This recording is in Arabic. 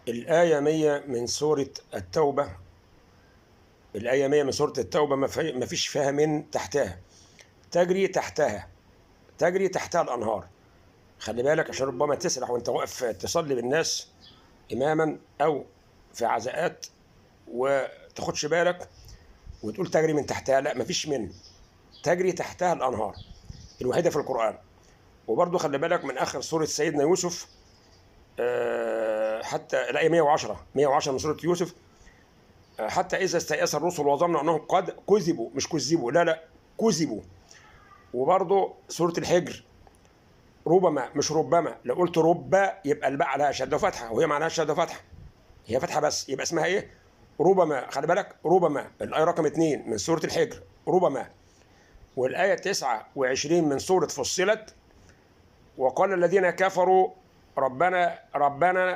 الآية 100 من سورة التوبة. الآية 100 من سورة التوبة ما فيش فيها من تحتها، تجري تحتها، تجري تحتها الأنهار. خلي بالك عشان ربما تسرح وانت واقف تصلي بالناس إماما أو في عزاءات وتاخدش بالك وتقول تجري من تحتها. لا، مفيش من، تجري تحتها الأنهار، الوحيدة في القرآن. وبرضه خلي بالك من آخر سورة سيدنا يوسف، حتى الآية 110 من سورة يوسف، حتى إذا استيأس الرسل وظنوا أنهم قد كذبوا، مش كذبوا، لا كذبوا. وبرضه سورة الحجر ربما، مش ربما، لو قلت رب يبقى الباء عليها شدة وفتحة، وهي معناها شدة وفتحة، هي فتحة بس، يبقى اسمها إيه؟ ربما. خلي بالك، ربما الآية رقم 2 من سورة الحجر ربما. والآية 29 من سورة فصلت، وقال الذين كفروا ربنا